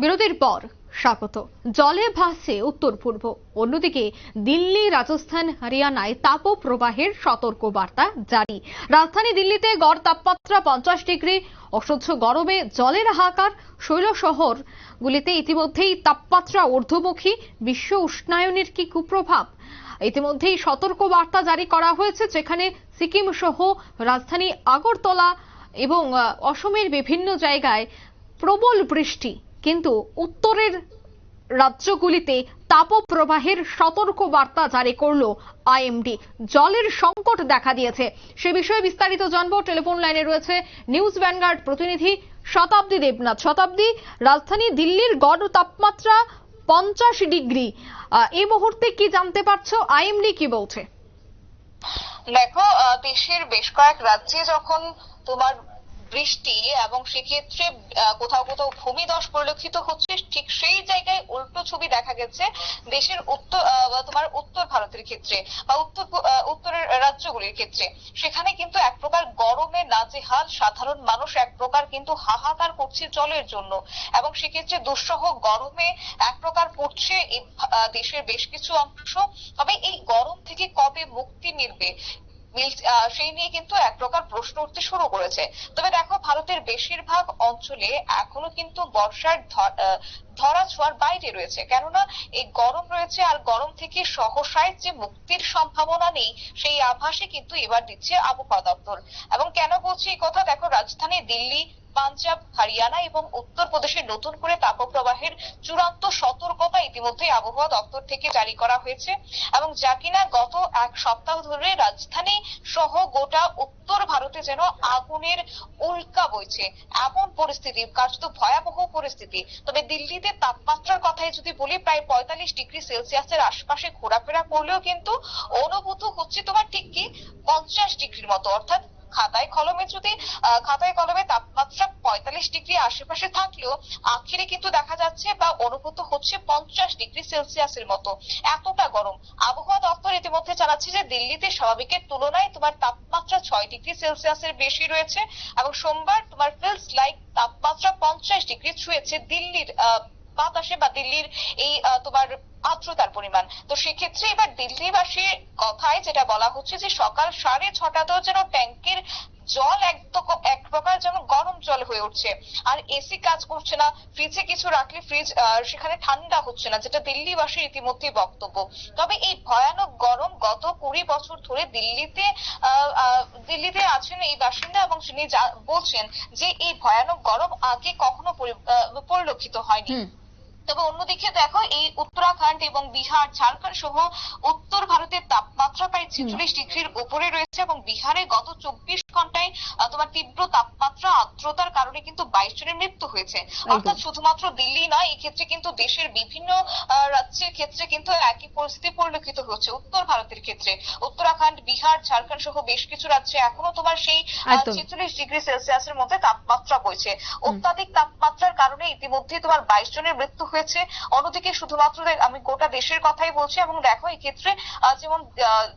বিরতির পর স্বাগত। জলে ভাসছে উত্তর পূর্ব, অন্যদিকে দিল্লি, রাজস্থান, হরিয়ানায় তাপপ্রবাহের সতর্ক বার্তা জারি। রাজধানী দিল্লিতে গড় তাপমাত্রা 50 ডিগ্রি, অসহ্য গরমে জলের হাহাকার। শৈল শহরগুলিতে ইতিমধ্যেই তাপমাত্রা ঊর্ধ্বমুখী। বিশ্ব উষ্ণায়নের কি কুপ্রভাব? ইতিমধ্যেই সতর্ক বার্তা জারি করা হয়েছে, যেখানে সিকিম সহ রাজধানী আগরতলা এবং অসমের বিভিন্ন জায়গায় প্রবল বৃষ্টি। কিন্তু উত্তরের রাজ্যগুলিতে তাপপ্রবাহের সতর্ক বার্তা জারি করলো আইএমডি। জলের সংকট দেখা দিয়েছে। সে বিষয়ে বিস্তারিত জানবো। টেলিফোন লাইনে রয়েছে নিউজ ভ্যানগার্ড প্রতিনিধি শতাব্দী দেবনাথ। শতাব্দী, রাজধানী দিল্লির গড় তাপমাত্রা 50 ডিগ্রি। এই মুহূর্তে কি জানতে পারছো? আইএমডি কি বলছে? দেখো, দেশের বেশ কয়েক রাজ্যে যখন তোমার বৃষ্টি এবং সেক্ষেত্রে কোথাও কোথাও ভূমিধস পরিলক্ষিত হচ্ছে, ঠিক সেই জায়গায় উল্টো ছবি দেখা গেছে দেশের উত্তর ভারতের ক্ষেত্রে বা উত্তরের রাজ্যগুলির ক্ষেত্রে। সেখানে কিন্তু এক প্রকার গরমে নাজেহাল সাধারণ মানুষ, এক প্রকার কিন্তু হাহাকার করছে জলের জন্য, এবং সেক্ষেত্রে দুঃসহ গরমে এক প্রকার পড়ছে দেশের বেশ কিছু অংশ। তবে এই গরম থেকে কবে মুক্তি মিলবে সেই নিয়ে কিন্তু এক প্রকার প্রশ্ন উঠতে শুরু করেছে। তবে দেখো, ভারতের বেশিরভাগ অঞ্চলে এখনো কিন্তু বর্ষার ধরা ছোঁয়ার বাইরে রয়েছে, কেননা এই গরম রয়েছে, আর গরম থেকে সহসায় যে মুক্তির সম্ভাবনা নেই সেই আভাসে কিন্তু এবার দিচ্ছে আবহাওয়া দপ্তর। এবং কেন বলছি এই কথা, দেখো, রাজধানী দিল্লি, পাঞ্জাব, হরিয়ানা এবং উত্তরপ্রদেশে নতুন করে তাপপ্রবাহের চূড়ান্ত সতর্কতা ইতিমধ্যে আবহাওয়া দপ্তর থেকে জারি করা হয়েছে, এবং যা কিনা গত এক সপ্তাহ ধরে রাজধানী সহ গোটা উত্তর ভারতে যেন আগুনের উল্কা বইছে, এমন পরিস্থিতি, কার্যত ভয়াবহ পরিস্থিতি। তবে দিল্লিতে তাপমাত্রার কথাই যদি বলি, প্রায় 45 ডিগ্রি সেলসিয়াসের আশপাশে ঘোরাফেরা করলেও কিন্তু অনুভূত হচ্ছে তোমার ঠিক কি 50 ডিগ্রির মতো। অর্থাৎ খাতায় কলমে তাপমাত্রা 45 ডিগ্রি আশেপাশে থাকলেও আখেরে কিন্তু দেখা যাচ্ছে বা অনুভূত হচ্ছে 50 ডিগ্রি সেলসিয়াসের মতো, এতটা গরম। আবহাওয়া দপ্তর ইতিমধ্যে জানাচ্ছে যে দিল্লিতে স্বাভাবিকের তুলনায় তোমার তাপমাত্রা 6 ডিগ্রি সেলসিয়াসের বেশি রয়েছে, এবং সোমবার তোমার ফিলস লাইক তাপমাত্রা 50 ডিগ্রি ছুঁয়েছে দিল্লির বাতাসে বা দিল্লির এই তোমার আর্দ্রতার পরিমাণ। তো সেক্ষেত্রে এবার দিল্লিবাসীর কথায় যেটা বলা হচ্ছে যে সকাল 6:30 যেন ট্যাঙ্কের জল এক প্রকার যেন গরম জল হয়ে উঠছে, আর এসি কাজ করছে না, ফ্রিজে কিছু রাখলে ফ্রিজ সেখানে ঠান্ডা হচ্ছে না, যেটা দিল্লিবাসীর ইতিমধ্যে বক্তব্য। তবে এই ভয়ানক গরম গত 20 বছর ধরে দিল্লিতে আছেন এই বাসিন্দা, এবং তিনি বলছেন যে এই ভয়ানক গরম আগে কখনো পরিলক্ষিত হয়নি। তবে অন্যদিকে দেখো, এই উত্তরাখণ্ড এবং বিহার, ঝাড়খণ্ড সহ উত্তর ভারতের তাপমাত্রা প্রায় 46 ডিগ্রির উপরে রয়েছে, এবং বিহারে গত 24 ঘন্টায় তোমার তীব্র তাপমাত্রা আর্দ্রতার কারণে কিন্তু 22 জনের মৃত্যু হয়েছে। অর্থাৎ শুধুমাত্র দিল্লি নয়, এই ক্ষেত্রে কিন্তু দেশের বিভিন্ন রাজ্যের ক্ষেত্রে কিন্তু একই পরিস্থিতি পরিলক্ষিত হচ্ছে। উত্তর ভারতের ক্ষেত্রে উত্তরাখণ্ড, বিহার, ঝাড়খণ্ড সহ বেশ কিছু রাজ্যে এখনো তোমার সেই 46 ডিগ্রি সেলসিয়াসের মধ্যে তাপমাত্রা বইছে। অত্যাধিক তাপমাত্রার কারণে ইতিমধ্যে তোমার 22 জনের মৃত্যু হয়েছে। অন্যদিকে শুধুমাত্র আমি গোটা দেশের কথাই বলছি, এবং দেখো এই ক্ষেত্রে যেমন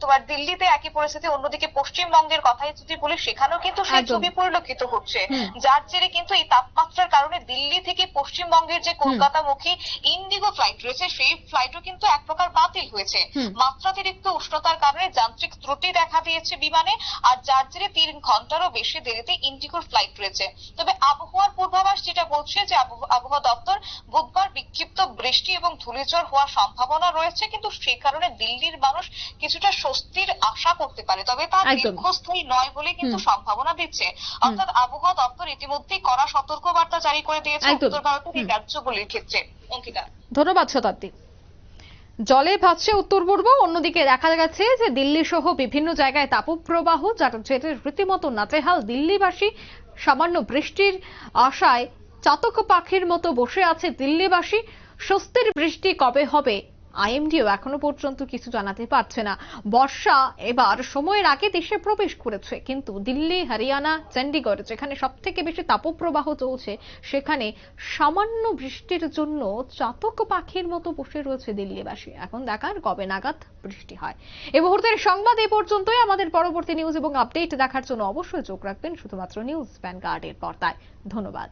তোমার দিল্লিতে একই পরিস্থিতি, অন্যদিকে পশ্চিমবঙ্গের কথাই যদি বলি সেখানেও কিন্তু সেই ছবি পরিলক্ষিত হচ্ছে, যার জেরে কিন্তু এই তাপমাত্রার কারণে দিল্লি থেকে পশ্চিমবঙ্গের যে কলকাতামুখী ইন্ডিগো ফ্লাইট রয়েছে সেই ফ্লাইটও কিন্তু এক প্রকার বাতিল হয়েছে। মাত্রাতিরিক্ত উষ্ণতার কারণে যান্ত্রিক ত্রুটি দেখা দিয়েছে বিমানে, আর যার জেরে 3 ঘন্টারও বেশি দেরিতে ইন্ডিগোর ফ্লাইট রয়েছে। তবে আবহাওয়ার পূর্বাভাস যেটা বলছে যে আবহাওয়া দপ্তর বুধবার বিক্ষিপ্ত বৃষ্টি এবং ধূলিঝড় হওয়ার সম্ভাবনা রয়েছে, কিন্তু সেই কারণে দিল্লির মানুষ কিছুটা স্বস্তির আশা করতে পারে, তবে তা দীর্ঘস্থায়ী নয় বলে কিন্তু সম্ভাবনা দিচ্ছে। অর্থাৎ আবহাওয়া দপ্তর ইতিমধ্যেই কড়া সতর্কবার্তা জারি করে দিয়েছে উত্তর ভারতের এই রাজ্যগুলির ক্ষেত্রে। অঙ্কিতা, ধন্যবাদ শতাব্দী। জলে ভাসছে উত্তর পূর্ব, অন্যদিকে দেখা গেছে যে দিল্লি সহ বিভিন্ন জায়গায় তাপপ্রবাহ, যার জেরে রীতিমতো নাজেহাল দিল্লিবাসী। সামান্য বৃষ্টির আশায় চাতক পাখির মতো বসে আছে দিল্লিবাসী। স্বস্তির বৃষ্টি কবে হবে আইএমডিও এখনো পর্যন্ত কিছু জানাতে পারছে না। বর্ষা এবার সময়ের আগে দেশে প্রবেশ করেছে, কিন্তু দিল্লি, হরিয়ানা, চণ্ডীগড় যেখানে সব থেকে বেশি তাপপ্রবাহ চলছে, সেখানে সামান্য বৃষ্টির জন্য চাতক পাখির মতো বসে রয়েছে দিল্লিবাসী। এখন দেখার কবে নাগাদ বৃষ্টি হয়। এই মুহূর্তের সংবাদ এই পর্যন্তই। আমাদের পরবর্তী নিউজ এবং আপডেট দেখার জন্য অবশ্যই চোখ রাখবেন শুধুমাত্র নিউজ ভ্যানগার্ডের পর্দায়। ধন্যবাদ।